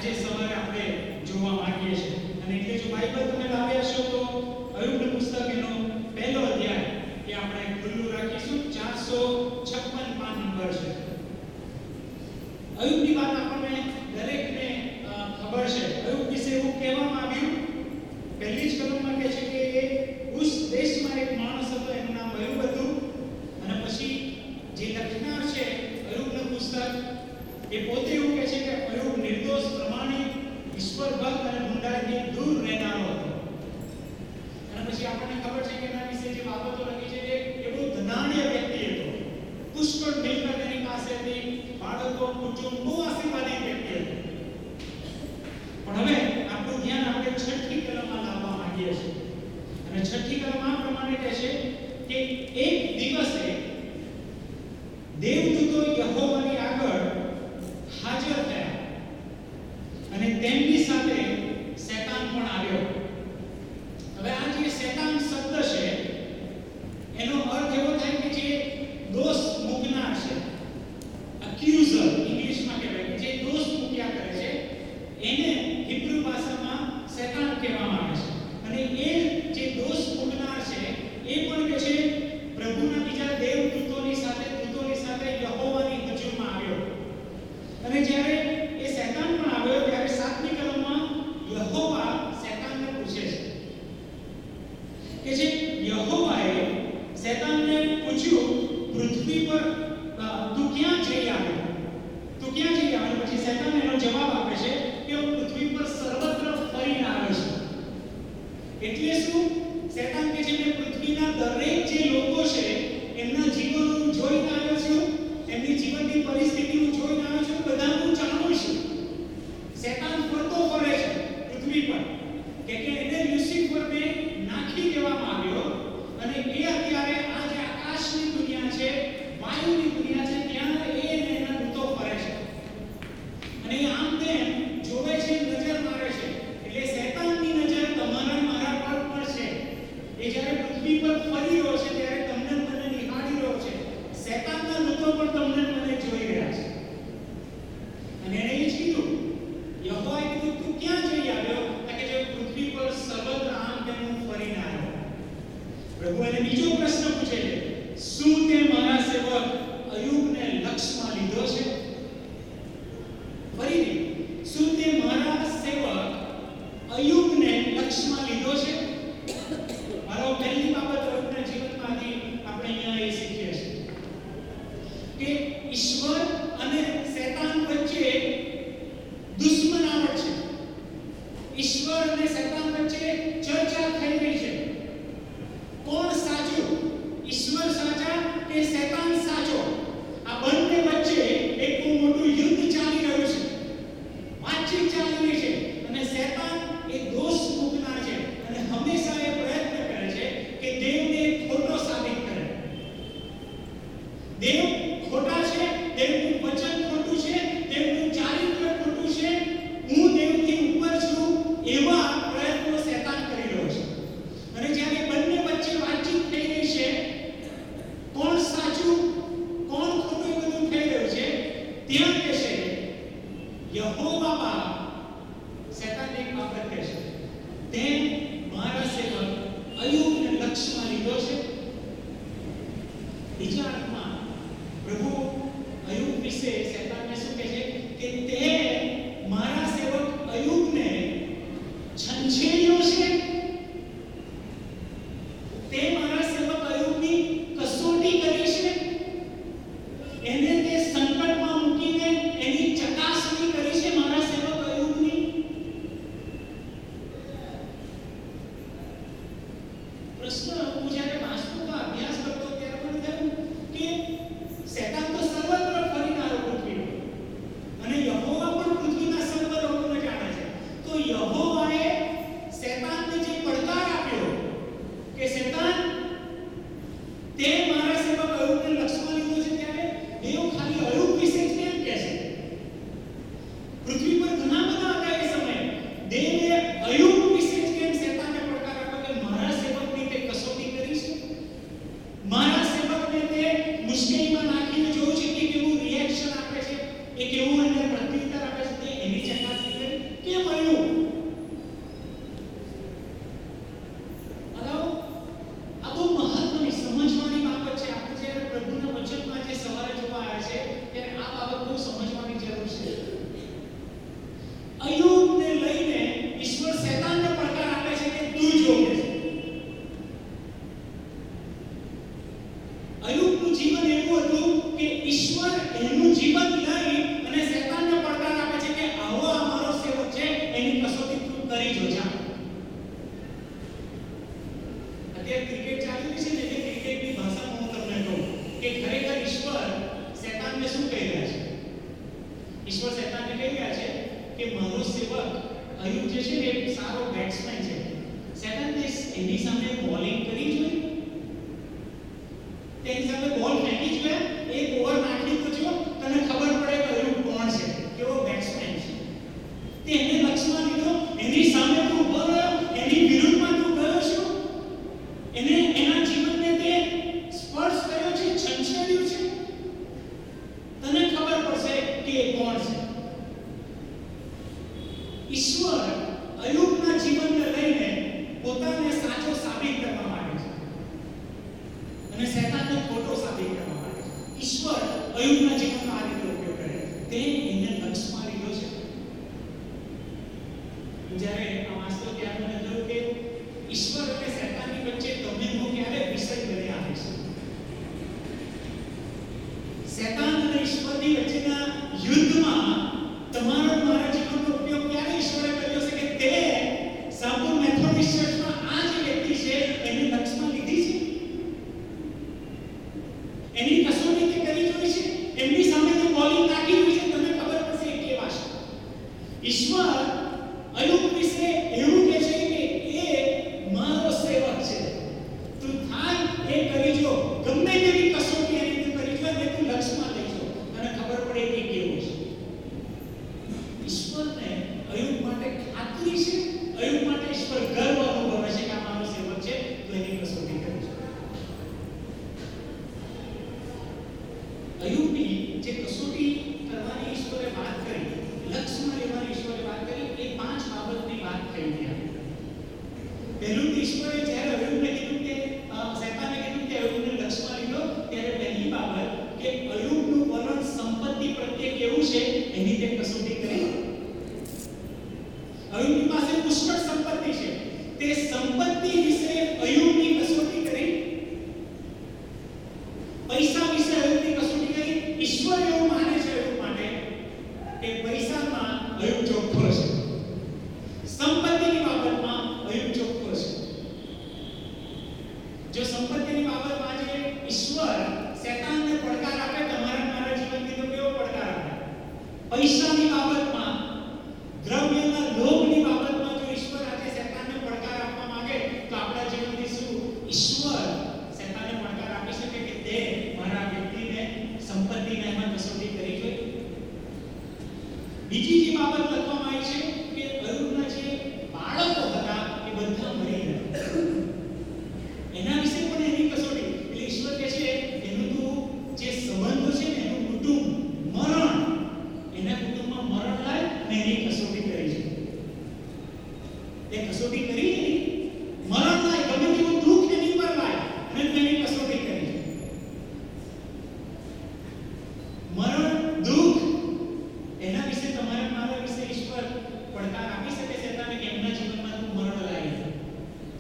આજે સવારે આપણે જોવા માંગીએ છીએ. અને એટલે જો બાઇબલ તમે લાવ્યા છો તો અયુબનું પુસ્તક એનો પહેલો અધ્યાય એ આપણે ખુલ્લું રાખીશું. 456 પાન નંબર છે. અયુબની વાત આપણને દરેકને ખબર છે. અયુબ વિશે એવું કહેવામાં આવ્યું, પહેલી જ કલમમાં કહે છે કે એ ઉસ દેશમાં એક માણસ હતો, એનું નામ અયુબ હતું. અને પછી જે લખનાર છે અયુબનું પુસ્તક એ પોતે એવું કહે છે કે અયુબ નિર્દોષ, પ્રમાણિક, ઈશ્વર ભક્ત અને ગુંડાઈથી દૂર રહેનારો હતો. અને પછી આપણને ખબર છે કે એના વિશે જે બાબતો લખી છે કે એ બહુ ધનાઢ્ય વ્યક્તિ હતો. પુષ્કળ મિલકત એની પાસે હતી, બાળકો, કુટુંબ, બહુ આશીર્વાદી વ્યક્તિ હતો. પણ હવે આપણું ધ્યાન આપણે છઠ્ઠી કલમમાં લાવવા માંગીએ છીએ. અને છઠ્ઠી કલમ આ પ્રમાણે કહે છે કે એક દિવસે દેવદૂતો યહોવાની આગળ હાજર થયા અને તેમની સાથે શૈતાન પણ આવ્યો. હવે આ જે શૈતાન શબ્દ છે એનો અર્થ એવો થાય કે જે દોષ મૂકનાર છે, અક્યુઝર ઇંગ્લિશમાં કહેવાય, કે જે દોષ મૂક્યા કરે છે એને હિબ્રુ ભાષામાં શૈતાન કહેવામાં આવે છે. અને એ જે દોષ મૂકનાર છે એ પણ કે છે પ્રભુના બીજા દેવદૂતોની સાથે યહોવાની હજુમાં આવ્યો. અને જ્યારે એ શૈતાન પણ આવ્યો ત્યારે 7મી કલમમાં યહોવા શૈતાનને પૂછે છે કે જે યહોવાએ શૈતાનને પૂછ્યું, પૃથ્વી પર તું ક્યાં જઈ આવ્યો? તું ક્યાં જઈ આવ્યો? પછી શૈતાન એનો જવાબ આપે છે કે હું પૃથ્વી પર સર્વત્ર ફરીને આવ્યો છું. એટલે શું? શૈતાન કે છે કે પૃથ્વીના દરેક જે લોકો છે એમના જીવન હું જોઈને આવ્યો છું, એમની જીવનની પરિસ્થિતિ હું જોઈને આવ્યો છું, બધાનું જાણું છું. શૈતાન ફરતો ફરે છે પૃથ્વી પર કે એને લ્યુસિફરને નાખી દેવામાં આવ્યો. અને એ અત્યારે આ જે આકાશની દુનિયા છે, વાયુની દુનિયા છે, ત્યાં એ એના દૂતો ફરે છે. અને આમ તેમ જોવે છે, નજર મારે છે. એટલે શૈતાનની નજર તમારા મારા પર પણ છે. એ જ્યારે પૃથ્વી પર ફરી રહ્યો છે ત્યારે તમને મને નિહાળી રહ્યો છે. શૈતાનના દૂતો પણ તમને મને જોઈ રહ્યા છે. અને એણે એ જ કીધું, યહોવાએ કીધું તું ક્યાં જઈ આવ્યો? કે જે પૃથ્વી પર સર્વત્ર આમ તેમ હું ફરીને આવ્યો. પ્રભુ એને બીજો પ્રશ્ન પૂછે છે, શું તે મારા સેવક અયુબને લક્ષ્યમાં લીધો છે? ફરીથી, શું તે મારા સેવક અયુબને લક્ષ્યમાં લીધો છે? મારો પહેલી બાબત અયુબના જીવનમાંથી આપણે અહીંયા એ શીખીએ છીએ કે ઈશ્વર અને શૈતાન વચ્ચે દુશ્મનાવટ છે. ઈશ્વર અને શૈતાન વચ્ચે ચર્ચા થઈ રહી છે. કોણ સાચું? ઈશ્વર સાચા કે શૈતાન સાચો? આ બંને વચ્ચે એક બહુ મોટું યુદ્ધ ચાલી રહ્યું છે. વાતચીત ચાલી રહી છે. અને શૈતાન એ દોષ મૂકનાર છે અને હંમેશા એ પ્રયત્ન કરે છે કે દેવને ખોટો સાબિત કરે. દેવ ખોટા છે, દેવનું વચન ખોટું છે, દેવનું ચારિત્ર ખોટું છે, હું દેવથી ઉપર છું, એવા પ્રયત્નો શૈતાન કરી રહ્યો છે. અને જ્યારે બંને વચ્ચે વાતચીત થઈ રહી છે, કોણ સાચું કોણ ખોટું એ બધું થઈ રહ્યું છે, ત્યાં કે છે યહોવા બાપ શૈતાનને એક બાબત કહે છે, તે મારા સેવક અયુબને લક્ષ્યમાં લીધો છે. બીજા અર્થમાં પ્રભુ અયુબ વિશે શૈતાનને શું કહે છે કે તે મારા સેવક અયુબને છંછેડ્યો છે. તે મારા સેવક અયુબની કસોટી કરી છે. એને તે સંકટમાં મૂકીને એની ચકાસણી કરી છે મારા સેવક અયુબની. પ્રશ્ન હું જ્યારે વાસ્તુમાં અભ્યાસ કરતો ત્યારે મને થયું કે શૈતાન તો સર્વત્ર ફરીનારો પૃથ્વી પર અને યહોવા પણ પૃથ્વીના સર્વ લોકોને જાણે છે. તો યહોવાએ શૈતાનને જે પડકાર આપ્યો કે શૈતાન તે મારા સેવક અયુબને લક્ષ્યમાં લીધો છે, ત્યારે દેવ ખાલી અયુબ વિશે જ કેમ કહે છે? પૃથ્વી પર ઘણા બધા હતા એ સમયે. દેવે અયુબ વિશે જ કેમ શૈતાનને પડકાર આપ્યો કે મારા સેવકની તે કસોટી કરી છે, મારા સેવકને તે મુશ્કેલીમાં નાખીને જોયું છે કે કેવું રિએક્શન આપે છે, એ કેવું એને પ્રત્યુત્તર આપે છે, તે એની ચકાસણી કરી. ઈશ્વર શેતાનને કહી રહ્યા છે કે મારો સેવક અયુબ જે છે ને એ સારો બેટ્સમેન છે. શેતાન એની સામે બોલિંગ કરી જોઈએ, તેની સામે બોલ ફેંકી જોઈએ, એક ઓવર નાખી તો જો તને ખબર પડે કે અયુબ કોણ છે, કેવો બેટ્સમેન છે. તે એને લક્ષ્યમાં લીધો, એની સામે તું ઉભો રહ્યો, એની વિરુદ્ધમાં તું ગયો છું, એને એના જીવનને તે સ્પર્શ કર્યો છે, છંછેડ્યું છે. તને ખબર પડશે કે એ કોણ છે. ઈશ્વર અયુબના જીવનને લઈને પોતાને સાચો સાબિત કરવા માંગે છે અને શેતાનને ખોટો સાબિત કરવા માંગે છે. ઈશ્વર અયુબના જીવનનો આ રીતે ઉપયોગ કરે, તે એને લક્ષ્યમાં લીધો છે. જ્યારે આ વાસ્તવ ત્યારે મને થયું કે ઈશ્વર અને શેતાનની વચ્ચે તમે હું ક્યારે વિષય બન્યા હશે. શેતાન અને ઈશ્વરની વચ્ચેના યુદ્ધમાં તમારો મારા જીવનનો ઉપયોગ ક્યારે ઈશ્વરે કર્યો છે કે તે સાબુ મેથોડિસ્ટ ચર્ચમાં આ જે વ્યક્તિ છે એને લક્ષ્યમાં લીધી છે, એની કસોટી તે કરી જોઈ છે, એમની સામે તે બોલિંગ નાખી જોઈ છે. તમને ખબર પડશે એ કેવા છે. ઈશ્વર અયુબ વિશે એવું કહે છે કે એ મારો સેવક છે, તું થાય એ કરી જો, ગમે તેવી કસોટી એની તું કરી જો અને તું લક્ષ્યમાં લઈ જો, તને ખબર પડે કે કેવું છે. ઈશ્વરને અયુબ માટે ખાતરી છે, અયુબ માટે ઈશ્વર ગર્વ અનુભવે છે કે આ મારો સેવક છે, તો એની કસોટી કરે છે. અયુબની જે કસોટી કરવાની ઈશ્વરે વાત કરી, લક્ષ્યમાં લેવાની ઈશ્વરે વાત કરી, એ 5 બાબતની વાત થઈ ત્યાં. પહેલું ઈશ્વરે જ્યારે અયુબને કીધું કે શેતાને કીધું કે અયુબને લક્ષ્યમાં લીધો, ત્યારે પહેલી બાબત કે અયુબનું વલણ સંપત્તિ પ્રત્યે કેવું છે એની તે કસોટી કરી. અયુબની પાસે પુષ્કળ સંપત્તિ છે, તે સંપત્તિ વિશે અયુબની કસોટી કરી, પૈસા વિશે અયુબની કસોટી કરી. ઈશ્વર એવું માને છે અયુબ માટે કે પૈસામાં અયુબ ચોખ્ખો છે, સંપત્તિની બાબતમાં અયુબ ચોખ્ખો છે. જો સંપત્તિની બાબતમાં જે ઈશ્વર શેતાનને પડકાર આપે, તમારા મારા જીવનથી તો કેવો પડકાર આપે. પૈસાની બાબતમાં, દ્રવ્યના લોભની બાબતમાં જો ઈશ્વર આજે શેતાનને પડકાર આપવા માંગે તો આપણા જીવનથી શું ઈશ્વર શેતાનને પડકાર આપી શકે કે તે મારા વ્યક્તિને સંપત્તિને એમાં કસોટી કરી જોઈ. બીજી જે બાબત લખવામાં આવી છે કે અયુબના જે બાળકો હતા એ બધા મરી ગયા, એના વિશે પણ એની કસોટી. એટલે ઈશ્વર કહે છે એનું તો જે સંબંધો છે ને એનું કુટુંબ મરણ, એના કુટુંબમાં મરણ લાય ને એની કસોટી કરી છે. તે કસોટી કરી એની મરણ લાય, ગમે તેવું દુઃખ એની પર લાય અને તેની કસોટી કરી છે. મરણ, દુઃખ, એના વિશે તમારા મારા વિશે ઈશ્વર પડકાર આપી શકે શેતાનને કે એમના જીવનમાં તું મરણ લાય,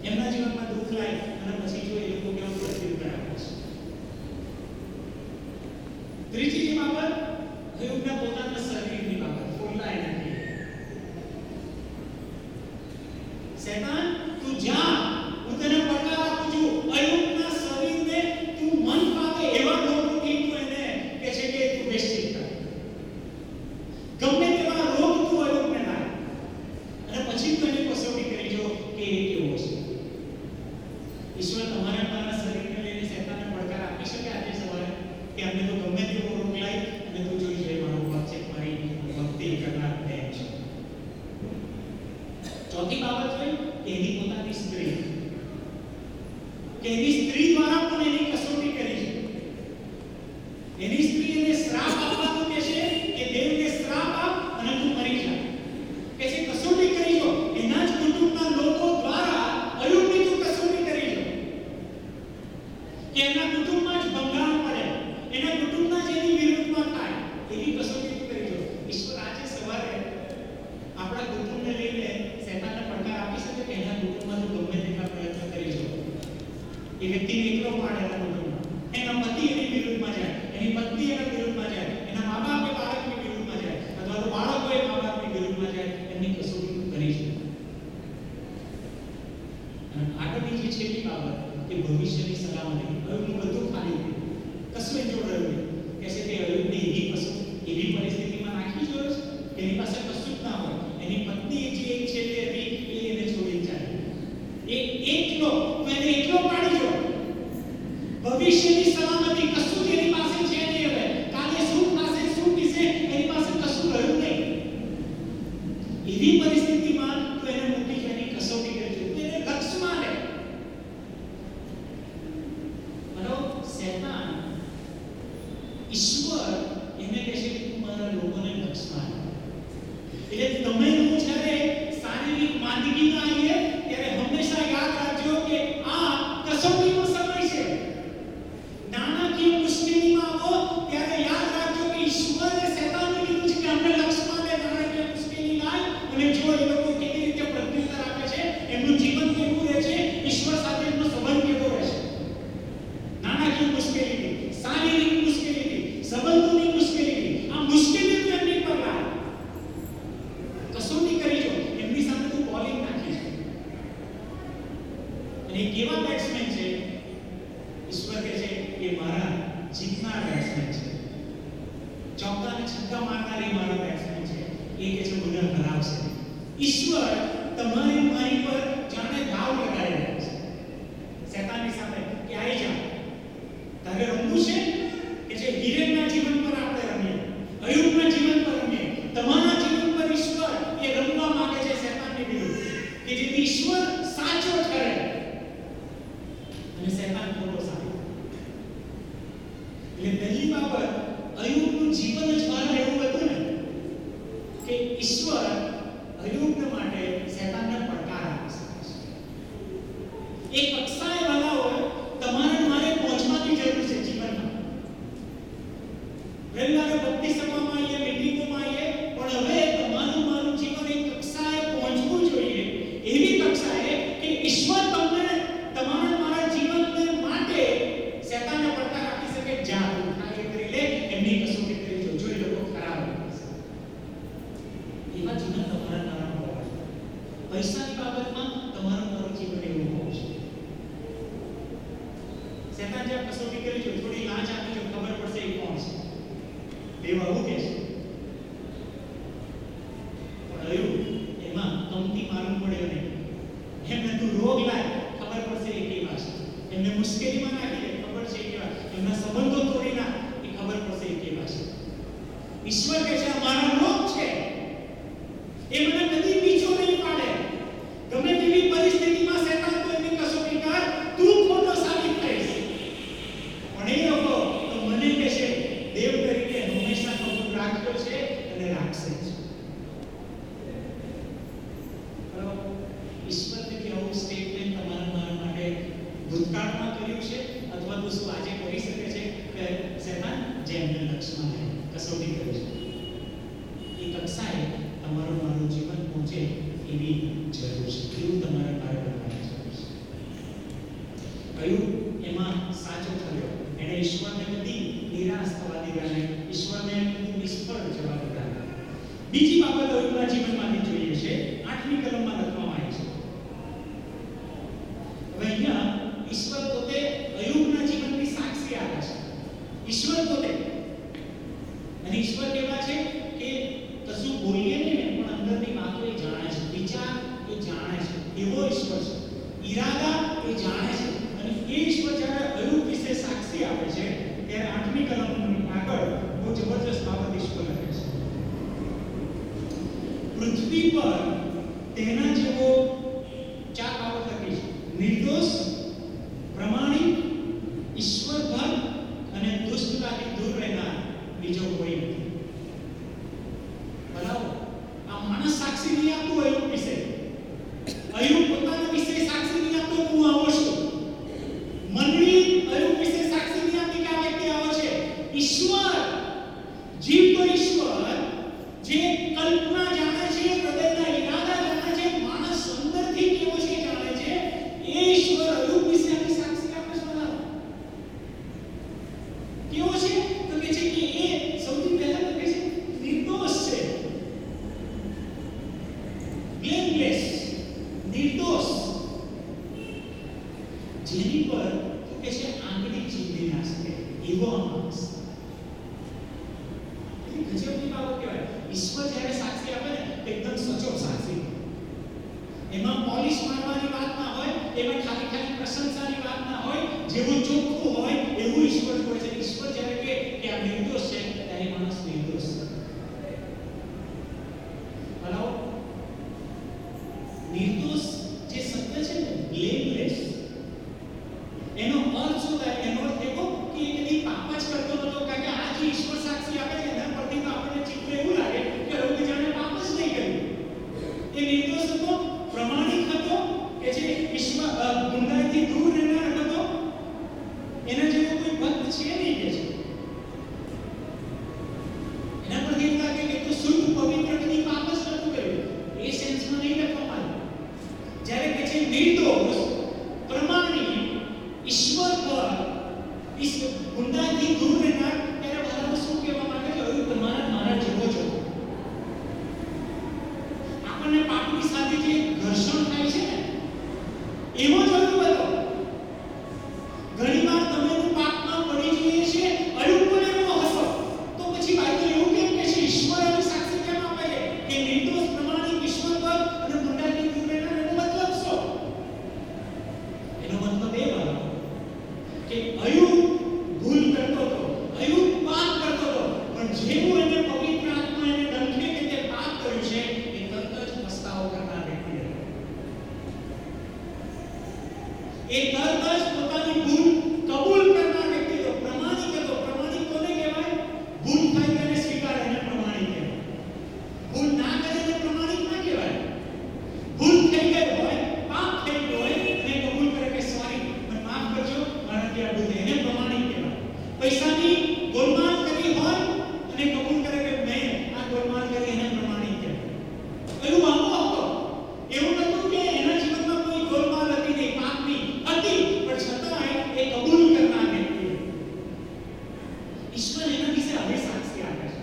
એમના જીવનમાં દુઃખ લાય અને પછી જો એ લોકો કેવું પ્રત્યુત્તર આપે છે. ત્રીજી જે બાબત અયુબના પોતાના શરીરની બાબત, ફોલ્લા એનાથી. શેતાન તું જા, હું તને પડકાર આપું છું, અયુબના શરીરને તું મન ફાવે એવા રોગોથી તું એને કહે છે કે તું બેસ્ટી કર, ગમે તેવા રોગ તું અયુબને લાય અને પછી તું એની કસોટી કરી જો કે એ કેવો છે. ઈશ્વર તમારા મારા શરીરને લઈને શેતાનને પડકાર આપી શકે આજે સવારે કે અમને તો ગમે તેવો રોગ લાય અને તું જોઈ જોઈએ મારો ભક્ત છે, મારી ભક્તિ કરનાર બેન છે. ચોથી બાબત છે કે એની પોતાની સ્ત્રી, કે એની સ્ત્રી દ્વારા પણ એની કસોટી કરી છે. એની સ્ત્રી એને શ્રાપ આપવાનું કહે છે કે દેવને શ્રાપ આપ અને તું મરી જા. કે છે કસોટી કરી જો, એના જ કુટુંબના લોકો દ્વારા અયુબની તું કસોટી કરી જો કે એના કુટુંબમાં જ ભંગાણ પડે, એના કુટુંબના જ એની વિરુદ્ધમાં થાય, એની કસોટી તું કરી જો. ઈશ્વર આજે સવારે આપણા કુટુંબને લઈને શેતાનને પડકાર આપી શકે કે એના કુટુંબમાં તું ગમે તેટલા પ્રયત્ન કરી જો, એ વ્યક્તિને એકલો પાડે એના કુટુંબમાં, એના પતિ એની વિરુદ્ધમાં જાય, એની પત્ની એના વિરુદ્ધમાં જાય, એના મા બાપ એ બાળકની વિરુદ્ધમાં જાય, અથવા તો બાળકો એ મા બાપની વિરુદ્ધમાં જાય, એમની કસોટી તું કરી છે. અને આગળની જે છેલ્લી બાબત કે ભવિષ્યની સલામતી. અયુબનું બધું ખાલી કશું એની જોડે રહ્યું કે છે કે અયુબને એવી પરિસ્થિતિમાં નાખી જો એની પાસે કશું જ ના હોય. એની પત્ની જે એક છેલ્લે હતી એ એને છોડી ચાલી. એ એકલો, તો એને એકલો પાડી દો. ભવિષ્યની સલામતી કશું જ એની પાસે છે નહીં. હવે કાલે શું થશે, શું થશે, એની પાસે કશું રહ્યું નહીં. એવી પરિસ્થિતિમાં તો એને મૂકી જો, એની કસોટી કરજો, એને લક્ષમાં લે. બરાબર? શૈતાન, ઈશ્વર એને કહે છે કે તું મારા લોકોને લક્ષમાં લે. એટલે તમે હું જ્યારે શારીરિક માંદગીમાં આવીએ ત્યારે હંમેશા યાદ રાખજો કે આ કસોટીનો સમય છે. નાણાકીય મુશ્કેલીમાં આવો ત્યારે યાદ રાખજો કે ઈશ્વરે શૈતાનને કીધું છે કે અમને લક્ષમાં લે. નાણાકીય મુશ્કેલી લાય અને જો એ લોકો કેવી રીતે પ્રત્યુત્તર આપે છે, એમનું જીવન કેવું રહે છે, ઈશ્વર સાથે એમનો સંબંધ કેવો રહે છે. નાણાકીય મુશ્કેલી, શારીરિક મુશ્કેલી, સંબંધોની મુશ્કેલી, આ મુશ્કેલીઓ એમની પર લાય. કસોટી કરી જો, એમની સામે તું બોલિંગ નાખી છે. અને કેવા બેટ્સમેન છે? ઈશ્વર કહે છે કે મારા જીતનાર બેટ્સમેન છે. ચોક્કા અને છક્કા મારનારી મારા બેટ્સમેન છે. એ કહે છે મને હરાવશે. ઈશ્વર તમારી મારી પર જાણે દાવ લગાડી રહ્યો છે શૈતાનની સામે કે આવી જા, તારે રમવું છે કે જે હિરેનના જીવન પર આપણે રમીએ, અયુબના જીવન પર રમીએ, તમારા જીવન પર ઈશ્વર એ રમવા માંગે છે શૈતાનની વિરુદ્ધ, કે જેથી ઈશ્વર સાચો ઠરે અને શૈતાન ખોટો સાબિત. એટલે પહેલી બાબત, અયુબનું જીવન જ મારા એવું હતું ને કે ઈશ્વર અયુબને માટે શૈતાનને પડકાર આપી શકે છે. એ કક્ષાએ બનાવો તમારે મારે પહોંચવાની જરૂર છે જીવનમાં. રવિવારે ભક્તિ સભામાં આવીએ, મીટિંગોમાં આવીએ, પણ હવે તમારું મારું જીવન એક કક્ષાએ પહોંચવું જોઈએ. એવી કક્ષાએ કે ઈશ્વર તમને તમારા મારા જીવનને માટે શૈતાનને પડકાર આપી શકે. જા તું ખાઈ કરી લે, એમની કસોટી કરી જો, જો એ લોકો ખરાબ હશે. એવા જીવન તમારા મારા હોવા જોઈએ. પૈસાની બાબતમાં તમારું મારું જીવન એવું હોવું જોઈએ. શૈતાન જ્યાં કસોટી કરી જો, થોડી લાંચ આપી જો, ખબર પડશે એ કોણ છે. દેવ આવું કહે છે. પણ અયુબ એમાં કમતી માલુમ પડ્યો નહીં. એમને તું રોગ લાય, ખબર પડશે એ કેવા છે. એમને મુશ્કેલીમાં નાખી દે, ખબર છે એ કેવા. એમના સંબંધો તોડી નાખ, એ ખબર પડશે એ કેવા છે. ઈશ્વર કહે છે મારા રોગ છે, એ મને કદી પીછો નહીં પાડે. ગમે તેવી પરિસ્થિતિમાં શૈતાન તો એની કસોટી કર, તું ખોટો સાબિત થઈશ. પણ એ લોકો તો મને કહે છે દેવ તરીકે હંમેશા કબૂલ રાખ્યો છે અને રાખશે જ. બરાબર? ઈશ્વરને કે આવું સ્ટેટમેન્ટ તમારા મારા માટે ભૂતકાળમાં કર્યું છે અથવા તો શું આજે કરી શકે છે કે શૈતાન જેમને લક્ષમાં લે, કસોટી કરે છે. એ કક્ષાએ તમારું મારું જીવન પહોંચે એવી જરૂર છે. એવું તમારે મારે કરવાની જરૂર છે. અયુબ એમાં સાચો થયો. એણે ઈશ્વરને કદી નિરાશ થવા દીધા નહીં, ઈશ્વરને નિષ્ફળ જવા દીધા નહીં. બીજી બાબત અયુબના જીવનમાંથી જોઈએ છે, 8મી કલમમાં લખવામાં આવી છે. હવે અહીંયા ઈશ્વર પોતે અયુબના જીવનની સાક્ષી આપે છે. ઈશ્વર પોતે, અને ઈશ્વર કેવા છે કે કશું બોલીએ નહીં પણ અંદરની વાતો એ જાણે છે, વિચાર એ જાણે છે. એવો ઈશ્વર છે. ઈરાદા એ જાણે છે. અને એ ઈશ્વર જ્યારે અયુબ વિશે સાક્ષી આપે છે ત્યારે 8મી કલમની આગળ બહુ જબરજસ્ત બાબત ઈશ્વર લખે છે. પૃથ્વી પર તેના જેવો 4 બાબત લખી છે: નિર્દોષ, પ્રમાણિક, ઈશ્વરભર અને દુષ્ટતાથી દૂર રહેનાર બીજો કોઈ નથી. બરાબર? આ માણસ સાક્ષી નહીં આપતું અયુબ વિશે. અયુબ પોતાના વિશે સાક્ષી નહીં આપતો હું આવો છું. મંડળી અયુબ વિશે સાક્ષી નહીં આપતી કે આ વ્યક્તિ આવો છે. ઈશ્વર, જીવતો ઈશ્વર જે કલ્પના જાણે છે, હૃદયના ઈરાદા જાણે છે, માણસ અંદરથી કેવો છે જાણે છે, એ ઈશ્વર અયુબ વિશે આપણી સાક્ષી આપે છે. બરાબર? કેવો છે તો કે છે કે એ સૌથી પહેલા તો કે છે નિર્દોષ છે. બ્લેમલેસ, નિર્દોષ. જેની પર તો કે છે આંગળી ચીંધી ના શકે એવો માણસ. ગજબની બાબત કહેવાય. ઈશ્વર જ્યારે સાક્ષી એમાં પોલિશ મારવાની વાત ના હોય, એમાં ખાલી ખાલી પ્રશંસાની વાત ના હોય, જેવું ચોખ્ખું હોય એવું ઈશ્વર હોય છે. ઈશ્વર જ્યારે કે આ નિર્દોષ છે ત્યારે માણસ નિર્દોષ છે. બરાબર? નિર્દોષ જે શબ્દ છે ને, બ્લેમલેસ, એનો અર્થ શું થાય? એનો અર્થ એવો કે એ કદી પાપ જ કરતો નતો, કારણ કે આ જે ઈશ્વર સાક્ષી આપે છે એના પરથી તો આપણને ચિત્ર એવું લાગે કે હવે બીજાને પાપ જ નહીં કર્યું. એ નિર્દોષ હતો, પ્રમાણિક હતો, કે જે ઈશ્વર ગુંડાઈથી દૂર રહેનાર હતો. એના જેવો કોઈ ભક્ત છે નહીં કે છે. એના પરથી એવું લાગે કે તો શુદ્ધ પવિત્ર કદી પાપ જ નતું કર્યું. એ સેન્સમાં નહીં લખવામાં આવ્યું. જ્યારે કે છે નિર્દોષ, પ્રમાણિક, ઈશ્વર પર ગુંડાઈથી દૂર રહેનાર, ત્યારે બધાને શું કહેવા માંગે છે? હવે તમારા મારા જેવો છો. આપણને પાપની સાથે જે ઘર્ષણ થાય છે ને, એવો જ અયુબ હતો. ઘણીવાર તમે પાપમાં પડી જઈએ છીએ, અયુબ પણ એવો હતો. તો પછી બાઈબલ એવું કેમ કહે છે? ઈશ્વર એની સાક્ષી કેમ આપે છે કે નિર્દોષ, પ્રમાણિક, ઈશ્વર પર અને ગુંડાઈથી દૂર રહેનાર? એનો મતલબ શું? એનો મતલબ એ બનો કે અયુબ ભૂલ કરતો હતો, અયુબ પાપ કરતો હતો, પણ જેવું એને પવિત્ર આત્મા એને ડંખે કે તે પાપ કર્યું છે, એ તરત જ પસ્તાવો કરનાર વ્યક્તિ હતો. એ તરત જ પોતાની ભૂલ કબૂલ કરનાર વ્યક્તિ હતો, પ્રમાણિક હતો. પ્રમાણિક કોને કહેવાય? ભૂલ થાય તેને સ્વીકારે, એને પ્રમાણિક કહેવાય. ભૂલ ના કરે એને પ્રમાણિક ના કહેવાય. ભૂલ થઈ ગઈ હોય, પાપ થઈ ગયો હોય અને કબૂલ કરે કે સોરી, મને માફ કરજો, મારાથી આ ભૂલ થઈ, એને પ્રમાણિક કહેવાય. પૈસાની ગોલમાલ કરી હોય અને કબૂલ કરે કે મેં આ ગોલમાલ કરી, એને પ્રમાણિક કહેવાય. એવું આવો હતો. એવું નતું કે એના જીવનમાં કોઈ ગોલમાલ હતી નહીં, પાપની હતી, પણ છતાંય એ કબૂલ કરનાર વ્યક્તિ. ઈશ્વર એના વિશે હવે સાક્ષી આપે છે.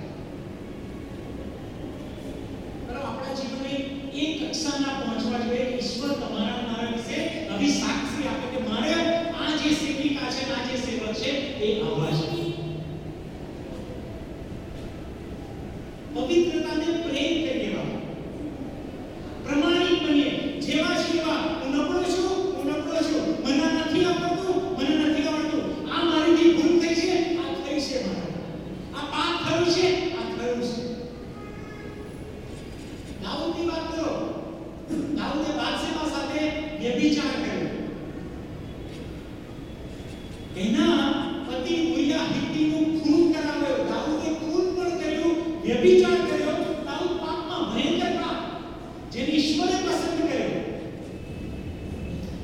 બરાબર? આપણા જીવનને એ કક્ષાના પહોંચવા જોઈએ કે ઈશ્વર તમારા મારા વિશે હવે સાક્ષી આપે કે મારે આ જે સેવિકા છે, આ જે સેવક છે, એ આવા છે. પવિત્રતાને પ્રેમ કરીએ, પ્રમાણિક બનીએ, જેવા છે એવા. હું નબળો છું, મને નથી આવડતું, આ મારીથી ભૂલ થઈ છે, આ થઈ છે મારા, આ પાપ થયું છે, આ થયું છે. દાઉદની વાત કરો. દાઉદે બાદશાહ સાથે વ્યભિચાર કર્યો. એના પતિ ઉરિયા હિત્તીનું ખૂન કરાવ્યો. દાઉદે ખૂન પણ કર્યું, વ્યભિચાર કર્યો. દાઉદ પાપમાં ભયંકર પાપ, જેને ઈશ્વરે પસંદ કર્યો.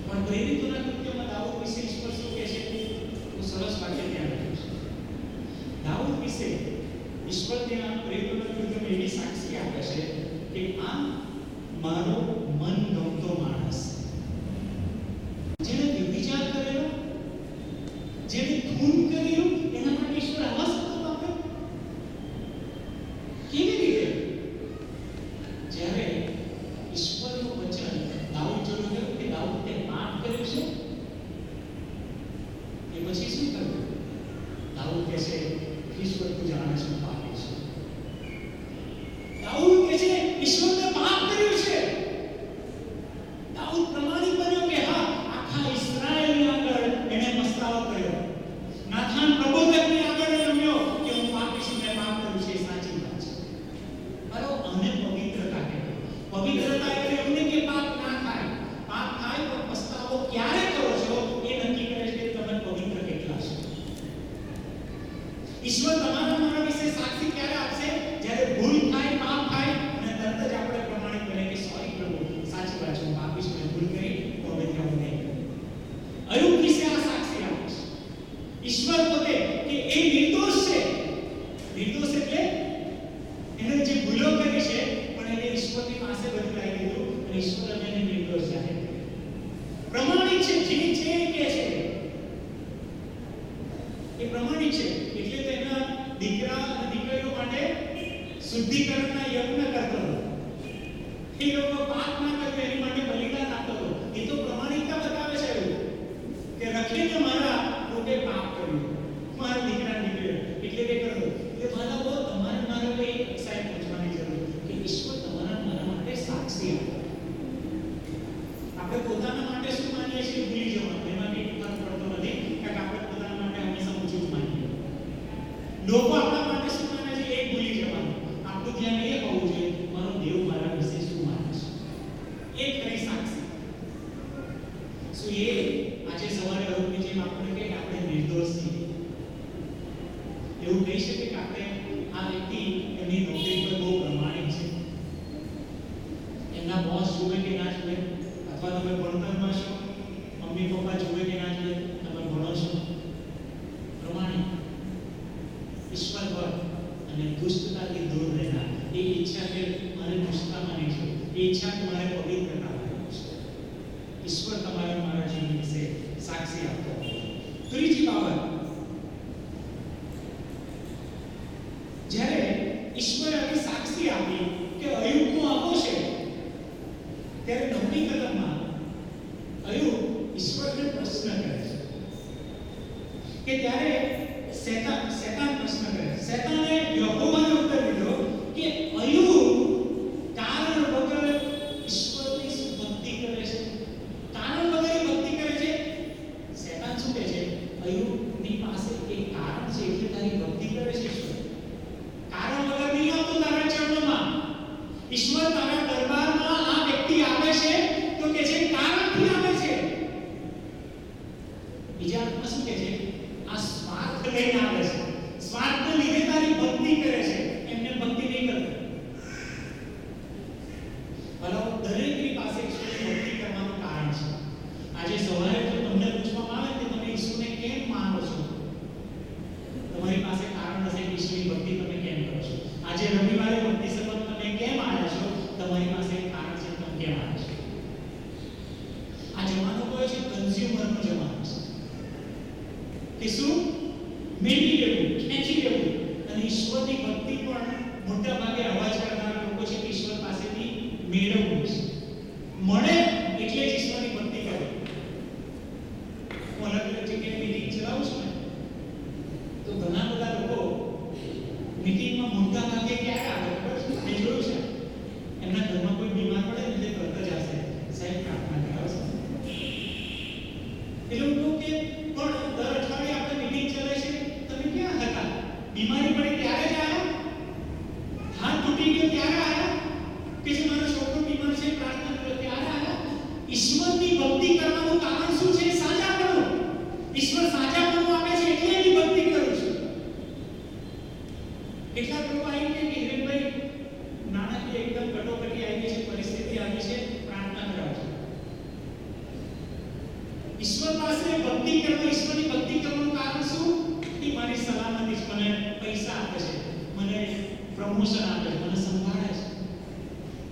પણ પ્રેરિતોના કૃત્યમાં દાઉદ વિશે ઈશ્વર શું કહે છે? હું સરસ વાક્ય ત્યાં લખ્યું છે. દાઉદ વિશે ઈશ્વર ત્યાં પ્રેરિતોના કૃત્યમાં એવી સાક્ષી આપે છે કે આ મારો મનગમતો માણસ. જેને વ્યભિચાર કરેલો, જેને ખૂન કર્યું, એના માટે ઈશ્વર આવા શબ્દો વાપરે. કેવી રીતે? જ્યારે ઈશ્વરનું વચન દાઉદ જોડે ગયું કે દાઉદ તે પાપ કર્યું છે, એ પછી શું કર્યું? દાઉદ કહે છે ઈશ્વર તું જાણે છે પાપી છે. દાઉદ કહે છે ઈશ્વરને પાપ કર્યું છે. દાઉદ પ્રમાણિક બન્યો કે હા, આખા ઇઝરાયલની આગળ એને પસ્તાવો કર્યો. નાથાન પ્રબોધકની આગળ રમ્યો કે હું પાપી છું, મેં પાપ કર્યું છે, સાચી વાત છે. બરો અમે પવિત્રતા કહેવાય. પવિત્રતા એટલે એવું નહીં કે પાપ ના થાય. પાપ થાય તો પસ્તાવો ક્યારે કરો છો એ નક્કી કરે છે કે તમે પવિત્ર કેટલા છો. ઈશ્વર તમારા મારા વિશે સાક્ષી ક્યારે આપશે? જ્યારે ભૂલ થાય, પાપ થાય અને તરત જ આપણે પ્રમાણિક બને કે સોરી પ્રભુ, સાચી વાત છે, હું પાપી છું, મેં ભૂલ કરી, તો હવે ત્યાં હું નહીં કરું. અયુબ વિશે આ સાક્ષી આપે છે ઈશ્વર પોતે કે એ નિર્દોષ છે. નિર્દોષ એટલે એને જે ભૂલો કરી છે પણ એને ઈશ્વરની પાસે બધું લાવી દીધું અને ઈશ્વર એને નિર્દોષ જાહેર કર્યો. પ્રમાણિક છે, જે છે એ કહે છે એ પ્રમાણિક છે. એટલે તો એના દીકરા અને દીકરીઓ માટે શુદ્ધિકરણના યજ્ઞ કરતો હતો. એ લોકો પાપ ના કરે એની માટે બલિદાન આપતો હતો. એ તો પ્રમાણિકતા બતાવે છે એવું કે રખીને મારા લોકે પાપ કર્યું, મારા દીકરા દીકરીઓ એટલે કે કરો. એ મારા બહુ તમારે મારે કોઈ કક્ષાએ પહોંચવાની જરૂર કે ઈશ્વર તમારા મારા માટે સાક્ષી આપે. ઈચ્છા તમારે પવિત્રતા લાવવાની છે. ઈશ્વર તમારા મારા જીવન વિશે સાક્ષી આપતો. ત્રીજી બાબત, જ્યારે ઈશ્વરે આવી સાક્ષી આપી કે અયુબ તો આવો છે, ત્યારે 9મી કલમમાં અયુબ ઈશ્વરને પ્રશ્ન કરે છે કે ત્યારે શેતાન પ્રશ્ન કરે. શેતાને યહોવાને ઉત્તર દીધો કે અયુબ કારણ વગર ઈશ્વરની ભક્તિ કરે છે. કારણ વગર ભક્તિ કરે છે. શેતાન શું કહે છે? અયુબની પાસે એક કારણ છે એટલે તારી ભક્તિ કરે છે. ઈશ્વર કારણ વગર નહીં આવતો તારા ચરણોમાં. ઈશ્વર તારા દરબારમાં આ વ્યક્તિ આવે છે તો કે છે કારણથી આવે છે. બીજા અર્થમાં શું કહે છે? આ સ્વાર્થ લઈને આવે છે. સ્વાર્થને લીધે તારી ભક્તિ કરે છે, એમને ભક્તિ નહીં કરતો. ભલા દરેકની પાસે ઈશ્વરની ભક્તિ કરવાનું કારણ છે. આજે સવારે જો તમને પૂછવામાં આવે કે તમે ઈશ્વરને કેમ માનો છો, તમારી પાસે કારણ હશે કે ઈશ્વરની ભક્તિ તમે કેમ કરો છો. આજે રવિવારે ભક્તિ સભામાં તમે કેમ આવ્યા છો, તમારી પાસે કારણ છે તમે કેમ આવ્યા છો. આ જમાનો કયો છે? કન્ઝ્યુમરનો જમાનો છે. કે શું? મેળવી લેવું, ખેંચી લેવું. અને ઈશ્વરની ભક્તિ પણ મોટા ભાગે અવાજ કરનારા લોકો છે કે ઈશ્વર પાસેથી મેળવવું છે. મળે એટલે જ ઈશ્વરની ભક્તિ કરે. હું અલગ અલગ જગ્યાએ મીટિંગ ચલાવું છું ને, તો ઘણા બધા લોકો મીટિંગમાં મોટા ભાગે ક્યારે આવે ખબર છે? મેં જોયું છે, એમના ઘરમાં કોઈ બીમાર પડે ને એટલે તરત જ આવશે, સાહેબ પ્રાર્થના કરાવશો. એ લોકો કે પણ દર અઠવાડિયે આપણે મીટિંગ ચાલે છે, તમે ક્યાં હતા? બીમારી પડી ત્યારે જ આવ્યા? હાથ તૂટી ગયો ત્યારે આવ્યા? કે જે મારો છોકરો બીમાર છે પ્રાર્થના કરો ત્યારે આવ્યા? ઈશ્વરની ભક્તિ કરવાનું કારણ શું છે? સાચાપણું. ઈશ્વર સાચાપણું આપે છે એટલે એની ભક્તિ કરું છું. કેટલાક લોકો આવી કે હિરેનભાઈ નાણાકીય એકદમ કટોકટી આવી છે, પરિસ્થિતિ આવી છે, પ્રાર્થના કરાવજો. ઈશ્વર પાસે ભક્તિ કરવો, ઈશ્વરની ભક્તિ કરવાનું કારણ શું? કે મારી સલામતી છે, મને પૈસા આપે છે, મને પ્રમોશન આપે છે, મને સંભાળે છે.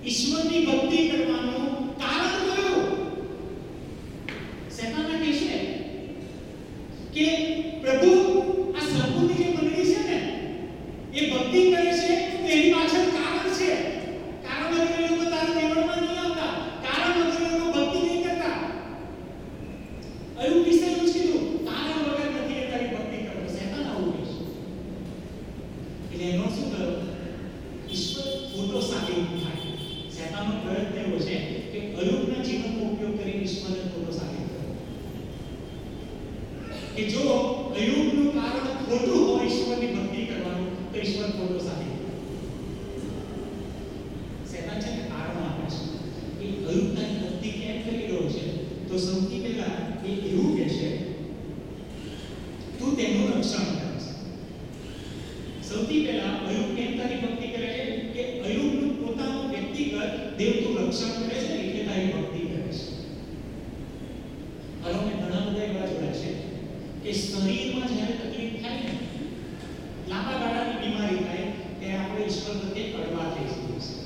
ઈશ્વરની ભક્તિ કરવાનું કારણ કયું? શેતાન કહે છે કે પ્રભુ આ સંપૂર્ણ જે મંડળી છે ને એ ભક્તિ કરે છે તો એની પાછળ કારણ છે. કારણ વગર એ લોકો તારા દેવળમાં નહીં આવતા. કારણ વગર એ લોકો ભક્તિ નહીં કરતા. અયુબ વિશે એવું કીધું, કારણ વગર નથી એ તારી ભક્તિ કરો. શેતાન આવું કહે છે. એટલે એનો શું થયો? ઈશ્વર ખોટો સાબિત થાય. શેતાનનો પ્રયત્ન એવો છે કે અયુબના જીવનનો ઉપયોગ કરીને ઈશ્વરને ખોટો સાબિત કરે. કે જો અયુબનું કારણ ખોટું હોય ઈશ્વરની ભક્તિ કરવાનું, તો ઈશ્વર ખોટો સાબિત કરે. શેતાન છે ને કારણ આપે છે કે અયુબ તારી ભક્તિ કેમ કરી રહ્યો છે, તો સૌથી પહેલા એ એવું કહે છે તું તેનું રક્ષણ કરે છે. સૌથી પહેલા અયુબ કેમ તારી ભક્તિ કરે છે? કે અયુબનું પોતાનું વ્યક્તિગત દેવ તું રક્ષણ કરે છે એટલે તારી ભક્તિ કરે છે. હવે મેં ઘણા બધા એવા જોયા છે કે શરીરમાં જ્યારે તકલીફ થાય ને, લાંબા ગાળાની બીમારી થાય, ત્યારે આપણે ઈશ્વર પ્રત્યે કડવા થઈ જઈએ છીએ.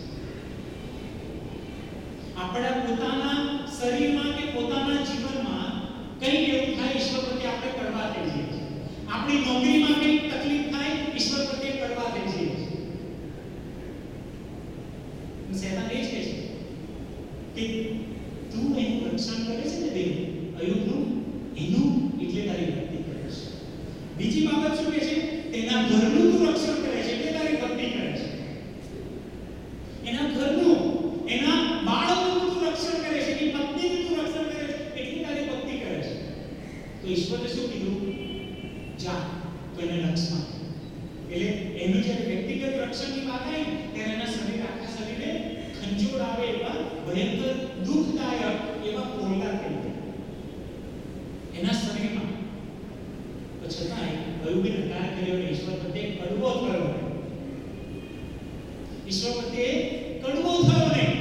આપણા પોતાના શરીરમાં કે પોતાના જીવનમાં કંઈ એવું થાય, ઈશ્વર પ્રત્યે આપણે કડવા થઈ જઈએ છીએ. આપણી નોકરીમાં કંઈ તકલીફ થાય, ઈશ્વર પ્રત્યે કડવા થઈ જઈએ છીએ. શેતાન એ જ કહે છે કે તું એનું રક્ષણ કરે છે ને દેવ અયુબનું, એનું એટલે તારી ભક્તિ કરે છે. બીજી બાબત શું કહે છે? તેના ઘરનું તું રક્ષણ કરે છે એટલે તારી ભક્તિ કરે છે. એના ઘરનું, એના બાળકોનું તું રક્ષણ કરે છે, એની પત્નીનું તું રક્ષણ કરે છે એટલે તારી ભક્તિ કરે છે. તો ઈશ્વરે શું કીધું? જા તો એને લક્ષમાં. એટલે એનું જ્યારે વ્યક્તિગત રક્ષણની વાત આવી ત્યારે એના શરીર, આખા શરીરે ખંજોળ આવે એવા ભયંકર દુઃખદાયક એવા ફોલ્લા થઈ ગયા એના શરીરમાં. તો છતાંય અયુબે નકાર કર્યો અને ઈશ્વર પ્રત્યે કડવો થયો. ઈશ્વર પ્રત્યે કડવો થયો નહીં.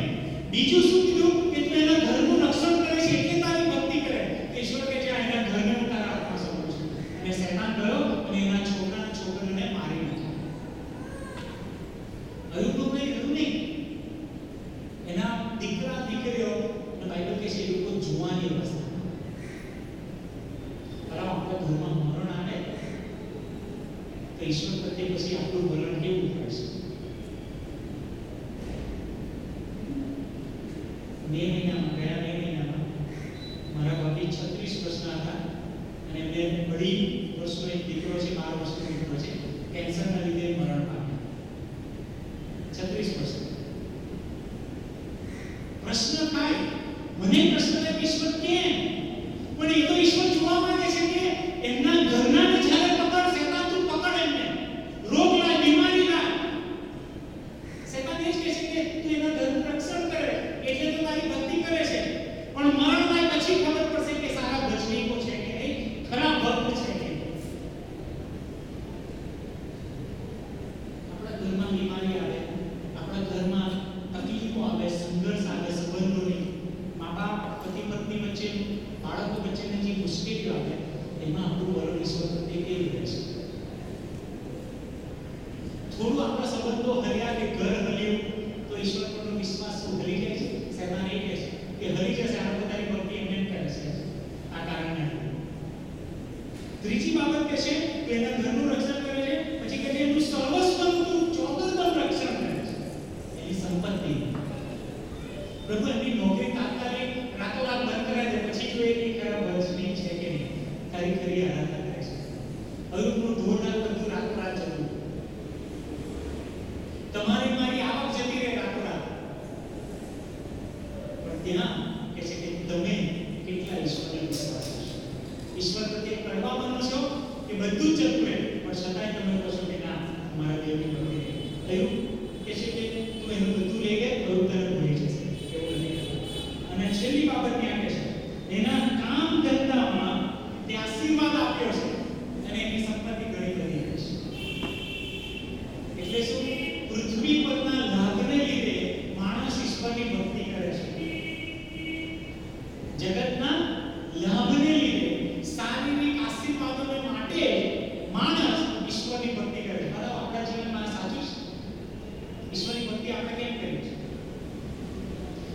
બીજું શું કીધું? કે તું એના ઘરનું રક્ષણ કરે છે એટલે તારી ભક્તિ કરે. ઈશ્વર કહે છે એના ઘરને હું તારા હાથમાં સોંપું છું. અને શેતાન ગયો અને એના છોકરાને મારી નાખ્યા. અયુબનું કંઈ રહ્યું નહીં. એના દીકરા દીકરીઓ બાઇબલ કહે છે એ લોકો જુવાની અવસ્થા આપણા ઘરમાં મરણ આવે તો ઈશ્વર પ્રત્યે પછી આપણું વલણ કેવું થશે? 2 મહિનામાં મારા ભાભી 36 વર્ષના હતા અને એમને અઢી વર્ષનો એક દીકરો છે, 12 વર્ષનો દીકરો છે, કેન્સરના લીધે મરણ પામ્યો. 36 વર્ષ. પ્રશ્ન થાય, મને પ્રશ્ન થાય ઈશ્વર કેમ? પણ એ તો ઈશ્વર જોવા માંગે છે કે એમના ઘરનાને જ્યારે પકડ, શેતાન તું પકડ એમને, રોગ લાય, બીમારી લાય. શેતાન એ જ કહે છે કે તું એના ઘરનું રક્ષણ કરે એટલે તો તારી ભક્તિ કરે છે, પણ મરણ થાય પછી ખબર પડશે કે સારા ભજનીકો છે કે નહીં, ખરા ભક્ત છે કે નહીં. આપણા ઘરમાં બીમારી આવે, આપણા ઘરમાં તકલીફો આવે, સંઘર્ષ આવે, સંબંધોની, મા બાપ, પતિ પત્ની વચ્ચે, બાળકો વચ્ચેની જે મુશ્કેલીઓ આવે, એમાં આપણું વલણ ઈશ્વર પ્રત્યે કેવું રહેશે? થોડું આપણા સંબંધો હર્યા કે ઘર હલ્યું તો ઈશ્વર પરનો વિશ્વાસ હલી જાય છે. શેતાન એ કહે છે કે હરી જશે, આ પોતાની ભક્તિ એમને કરે છે આ કારણે. ત્રીજી બાબત કહે છે કે એના ઘરનું રક્ષણ કરે છે, પછી કહે છે એનું સર્વસ્વનું ચોગરદમ રક્ષણ કરે છે, એની સંપત્તિ. પ્રભુ એમની નોકરી તાત્કાલિક રાતોરાત બંધ કરાવી દે, પછી જોઈએ કે ખરા ભજની છે કે નહીં, ખરી ખરી આરાધના કરે છે. અયુબનું ધોરણાર બધું રાતોરાત જતું, તમારી મારી આવક જતી રહે રાતોરાત. પણ ત્યાં કહે છે કે તમે કેટલા ઈશ્વરને વિશ્વાસ કરશો? ઈશ્વર પ્રત્યે કડવા બનો છો કે બધું જ જતું રહે પણ છતાંય તમે કહો છો કે ના, અમારા દેવની ભક્તિ. અયુબ કહે છે કે તું એનું બધું લઈ ગયે તો તને ભૂલી જશે, એવું નહીં. અને છેલ્લી બાબત ત્યાં કહે છે એના કામ ધંધામાં તે આશીર્વાદ આપ્યો છે અને એની સંપત્તિ ઘણી બધી છે. એટલે શું? પૃથ્વી પરના લાભને લીધે માણસ ઈશ્વરની ભક્તિ કરે છે. જગતના લાભને લીધે, શારીરિક આશીર્વાદોને માટે માણસ ઈશ્વરની ભક્તિ કરે છે. બરાબર, આપણા જીવનમાં સાચું છે. ઈશ્વરની ભક્તિ આપણે કેમ કરી છે?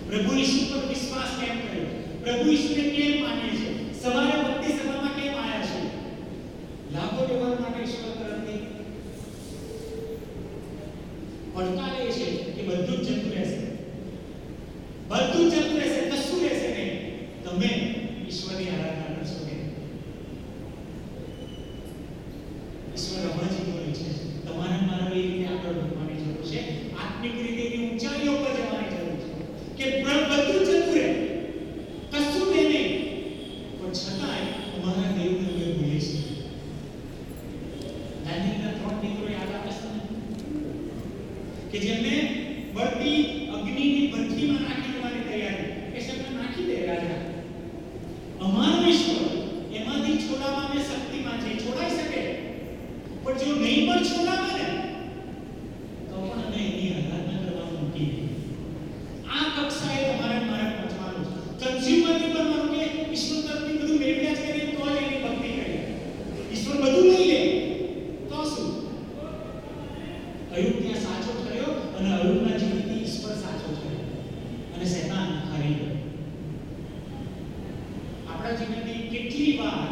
પ્રભુ ઈશ્વર પર વિશ્વાસ કેમ કર્યો? પ્રભુ ઈશ્વરને કેમ માનીએ છે? સવારે ભક્તિ સભામાં કેમ આવ્યા છે? લાભો લેવા માટે ઈશ્વર તરફથી પડકાર એ છે કે બધું જ જતું રહેશે, બધું જ જતું રહેશે, કશું રહેશે નહીં. તમે ઈશ્વરની આરાધના કરશો કે ઈશ્વર હમણાં બોલે છે તમારે મારે એ રીતે આગળ વધવાની જરૂર છે, આત્મિક રીતે એની ઊંચાઈઓ પર જવાની જરૂર છે કે બધું જતું રહે, કશું રહે નહીં, પણ છતાંય અમારા દેવને અમે ભૂલીએ છીએ. દાનિયેલના 3 દીકરો યાદ આવે છે કે જેમને બળતી અગ્નિની ભઠ્ઠીમાં નાખી દેવાની તૈયારી, કે શબ્દ નાખી દે રાજા, અમારો ઈશ્વર એમાંથી છોડાવવા મેં શક્તિમાં છે, છોડાઈ શકે, પણ જો નહીં પણ છોડાવે ને તો પણ અમે એની આરાધના કરવાનું મૂકી દઈએ. આ કક્ષાએ તમારે મારે પહોંચવાનું છે. કન્ઝ્યુમરની પર મારું કે ઈશ્વર તરફથી બધું મેળવ્યા છે તો જ એની ભક્તિ કરીએ. ઈશ્વર બધું લઈ લે તો શું? અયુબ ત્યાં સાચો થયો અને અયુબના જીવનથી ઈશ્વર સાચો થયો અને શેતાન હારી ગયો. આપણા જીવનની કેટલી વાર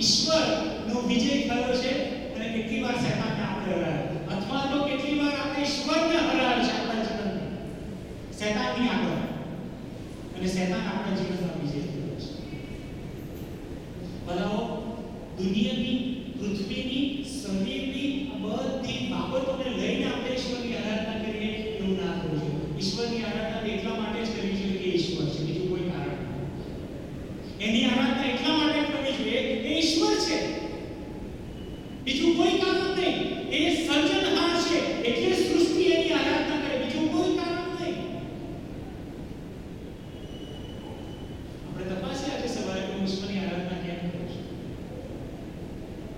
ઈશ્વરનો વિજય થયો છે અને કેટલી વાર શેતાનને આપણે હરાવ્યો, અથવા તો કેટલી વાર આપણે ઈશ્વરને હરાવ્યો છે આપણા જીવનમાં શેતાનની આગળ, અને શેતાન આપણા જીવનમાં વિજય થયો છે. બધાઓ દુનિયાની, પૃથ્વીની, શરીરની બધી બાબતોને લઈને આપણે ઈશ્વરની આરાધના કરીએ એવું ના કરવું જોઈએ. ઈશ્વરની આરાધના એટલા માટે જ કરવી જોઈએ કે ઈશ્વર છે, બીજું કોઈ કારણ નથી. એની આરાધના એટલા માટે કરવી જોઈએ કે ઈશ્વર છે, બીજું કોઈ કારણ નહીં. એ સર્જનહાર છે એટલે સૃષ્ટિ એની આરાધના કરે, બીજું કોઈ કારણ નહીં. આપણે તપાસ્યા આજે સવારે કે ઈશ્વરની આરાધના કેમ કરે છે?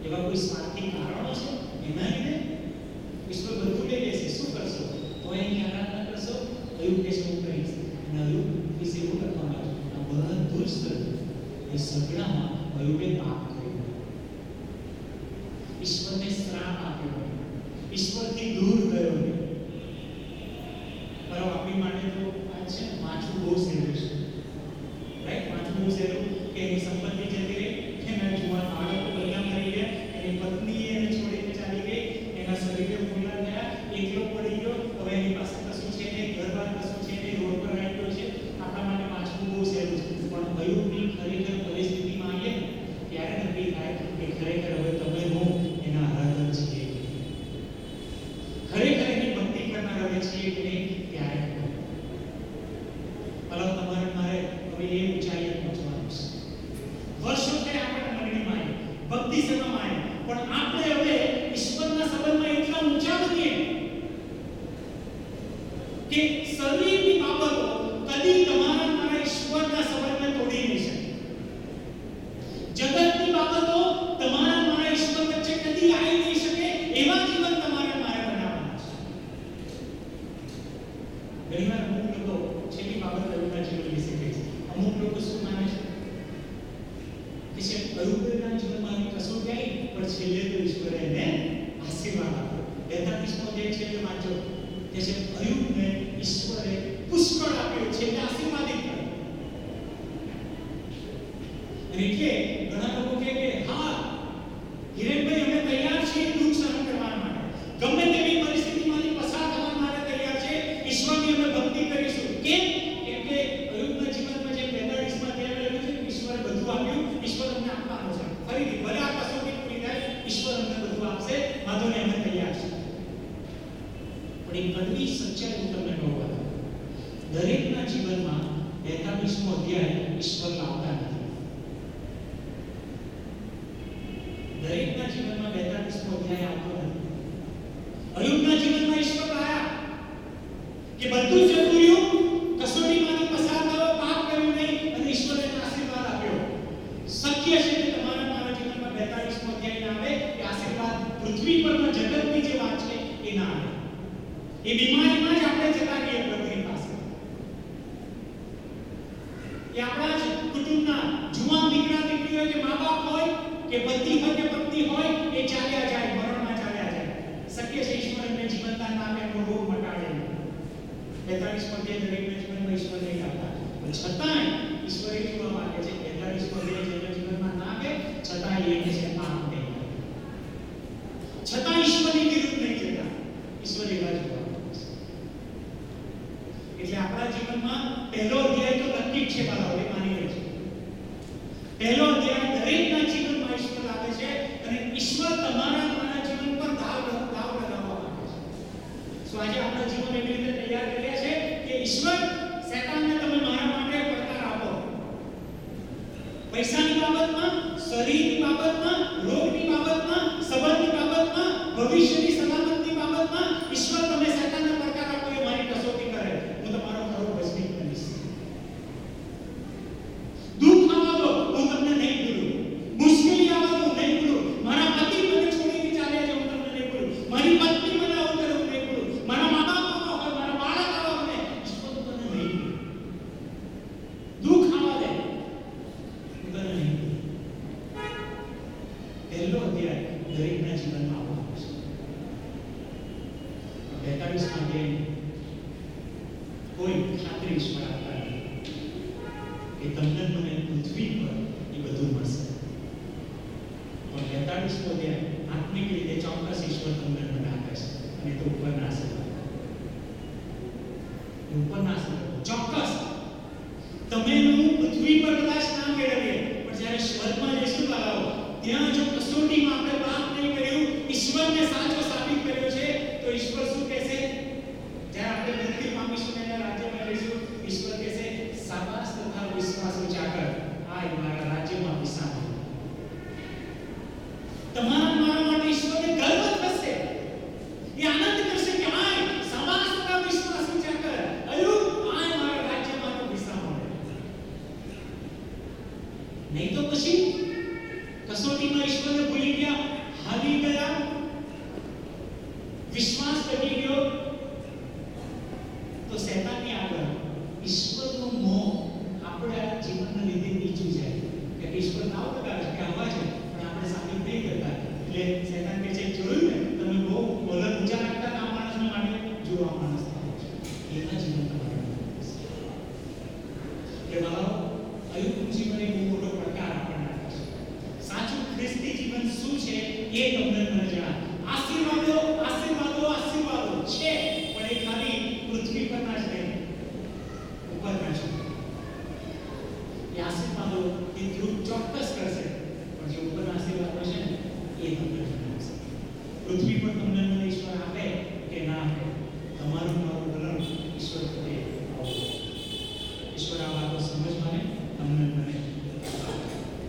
એવા કોઈ સ્વાર્થી કારણો છે? એના લીધે ઈશ્વર બધું લઈ લેશે, શું કરશો? તો એની આરાધના કરશો? અયુબ કે શું કરીશ? અને અયુબ વિશે એવું લખવામાં આવ્યું, આ બધું જ એ સગડામાં અયુબે પાપ કર્યું, ઈશ્વરને શ્રાપ આપ્યો, ઈશ્વરથી દૂર ગયો. પર આપણી માટે તો આ છે વાંચવું બહુ સહેલું છે, રાઈટ? વાંચવું બહુ સહેલું કે એની સંપત્તિ જતી રહી, એના જુવાન બાળકો બધા મરી ગયા, એની પત્ની એને છોડીને ચાલી ગઈ, એના શરીરે ફૂલા ગયા, એકલો પડી ગયો, હવે એની પાસે કશું છે નહીં, ઘર-બાર કશું છે નહીં, રોડ પર આવી ગયો છે. આપણા માટે વાંચવું બહુ સહેલું છે, પણ અયુબની ખરેખર પરિસ્થિતિમાં આવીએ ને ત્યારે નક્કી થાય કે ખરેખર હવે તમે હું એના આરાધક છીએ, ખરેખર એની ભક્તિ કરનાર હવે છીએ કે નહીં ત્યારે તમારે મારે હવે એ ઊંચાઈએ પહોંચવાનું છે. વર્ષો થયા આપણે મંડળીમાં આવી, ભક્તિ સેવામાં આવી, પણ આપણે હવે ઈશ્વરના સંબંધમાં એટલા ઊંચા બનીએ કે શરીરની બાબતો કદી તમારા મારા ઈશ્વરના સંબંધને તોડી નહીં શકે. જગતની બાબતો તમારા મારા ઈશ્વર વચ્ચે કદી આવી નહીં શકે એવા જીવન તમારે મારે બનાવવાનું છે. ઘણીવાર અમુક લોકો છેલ્લી બાબત અયુબના જીવન વિશે કહે છે. અમુક લોકો શું માને છે કે છે અયુબના જીવનમાં કસોટી આવી પણ છેલ્લે તો ઈશ્વરે એને આશીર્વાદ આપ્યો. 42મો અધ્યાય છેલ્લે વાંચો કે છે અયુબને ઈશ્વરે પુષ્કળ આપ્યો, છેલ્લે આશીર્વાદિત કર્યો. અને એટલે ઘણા લોકો કહે કે હા હિરેનભાઈ અમે તૈયાર છીએ દુઃખ સહન કરવા માટે, ગમે તેવી પરિસ્થિતિમાંથી પસાર થવા માટે તૈયાર છે, ઈશ્વરની અમે ભક્તિ કરીશું. કેમ? કેમ કે અયુબના જીવનમાં જે 45માં અધ્યાય લખ્યું છે ઈશ્વરે બધું આપ્યું, ઈશ્વર અમને આપવાનું છે. ફરીથી ભલે આ કસોટી પૂરી થાય, ઈશ્વર અમને બધું આપશે, વાંધો નહીં, અમે તૈયાર છીએ. પણ એક કડવી સચ્ચાઈ હું તમને કહું, દરેકના જીવનમાં 42મો અધ્યાય ઈશ્વર લાવતા નથી. દરેકના જીવનમાં 42મો અધ્યાય આવતો નથી. અયુબના જીવનમાં ઈશ્વર આયા કે બધું જતું રહ્યું, કસોટીમાંથી પસાર થયો, પાપ કર્યું નહીં અને ઈશ્વરે આશીર્વાદ આપ્યો. શક્ય છે કે તમારા મારા જીવનમાં 42મો અધ્યાય ના આવે કે આશીર્વાદ પૃથ્વી પરના જગતની જે વાત છે એ ના આવે. એ બીમારીમાં જ આપણે જતા રહીએ પ્રભુની પાસે. એ આપણા જ કુટુંબના જુવાન દીકરા દીકરી હોય કે મા-બાપ હોય કે પતિ હોય કે પત્ની હોય, એ ચાલ્યા જાય, મરણમાં ચાલ્યા જાય. શક્ય છે ઈશ્વર એમને જીવનદાન આપે, એમનો રોગ મટાડે. 42મો અધ્યાય દરેકના જીવનમાં ઈશ્વર નહીં આપતા, પણ છતાંય ઈશ્વર એ જોવા માંગે છે 42મો અધ્યાય જેના જીવનમાં ના આપે છતાંય એ છે આમ નહીં, છતાં ઈશ્વરની વિરુદ્ધ નહીં જતા, ઈશ્વર એવા જોવા માંગે છે. એટલે આપણા જીવનમાં પહેલો અધ્યાય તો નક્કી જ છે, બાળકો માની લેજો. પહેલો અધ્યાય દરેકના જીવનમાં ઈશ્વર આવે છે અને ઈશ્વર તમારા મારા જીવન પર દાવ લગાવવા માંગે છે. સો આજે આપણા જીવન એવી રીતે તૈયાર કર્યા છે કે ઈશ્વર શેતાનને તમે મારા માટે પડકાર આપો. પૈસાની બાબતમાં, શરીરની બાબતમાં, રોગની બાબતમાં, સંબંધની બાબતમાં, ભવિષ્યની સલામતની બાબતમાં ઈશ્વર તમે શેતાનને પડકાર આપો, એ મારી કસોટી કરે, હું તમારો ખરો વજની કરીશ. દુઃખ આવવા દો, હું તમને નહીં ભૂલું. મુશ્કેલી આવવા દો, નહીં ભૂલું. મારા પતિ મને છોડીને ચાલ્યા છે, હું તમને નહીં ભૂલું. મારી પત્ની મને આવું કરે, હું નહીં ભૂલું. મારા મા-બાપ આવા હોય, મારા બાળક આવા હોય, ઈશ્વર હું તને નહીં ભૂલું. દુઃખ આવવા દે, હું તને નહીં ભૂલું. પહેલો અધ્યાય દરેકના જીવનમાં આવવાનો છે. 42મા અધ્યાય કોઈ ખાતરી ઈશ્વર આપતા નથી કે તમને મને પૃથ્વી પર એ બધું મળશે. પણ 42મો અધ્યાય આત્મિક રીતે ચોક્કસ ઈશ્વર તમને મને આપે છે, અને તો ઉપરના આશીર્વાદ, ઉપરના આશીર્વાદ ચોક્કસ. તમે હું પૃથ્વી પર કદાચ ના મેળવીએ, પણ જ્યારે સ્વર્ગમાં જઈશું બાળકો, ત્યાં જો કસોટીમાં આપણે પાપ નહીં કર્યું, ઈશ્વરને સાચો સાબિત કર્યો છે, તો ઈશ્વર શું કહેશે? જ્યારે આપણે મુક્તિ પામીશું એના રાજ્યમાં જઈશું, ઈશ્વર કહેશે શાબાશ તથા વિશ્વાસ ઉજાગર, આય મારા રાજ્યમાં વિશ્રામ. તમારા મારા માટે ઈશ્વરને ગર્વ થશે, એ આનંદ કરશે કે આય શાબાશ તથા વિશ્વાસ ઉજાગર, અયુબ આય મારા રાજ્યમાં તો વિશ્રામ મળે. નહીં તો પછી કસોટીમાં ઈશ્વરને ભૂલી ગયા, હારી ગયા, વિશ્વાસ કરી ગયો, તો શેતાનની આગળ ઈશ્વરનો મોહ આપણા જીવનના લીધે નીચું જાય કે ઈશ્વર નાવ લગાવે છે કે આવા છે, પણ આપણે સાબિત નહીં કરતા. એટલે શેતાન કહે છે જોયું ને, તમે બહુ બોલર ઊંચા રાખતા આ માણસને માટે જો આ માણસ થાય છે, એના એ તમને મને જણાવો. આશીર્વાદો આશીર્વાદો આશીર્વાદો છે, પણ એ ખાલી પૃથ્વી પરના જ નહીં, ઉપરના છે. એ આશીર્વાદો એ ધ્રુવ ચોક્કસ કરશે, પણ જે ઉપરના આશીર્વાદો છે ને એ તમને જણાવશે. પૃથ્વી પર તમને મને ઈશ્વર આપે કે ના આપે, તમારું મારું વલણ ઈશ્વર પ્રત્યે આવું. ઈશ્વર આ વાતો સમજવાને તમને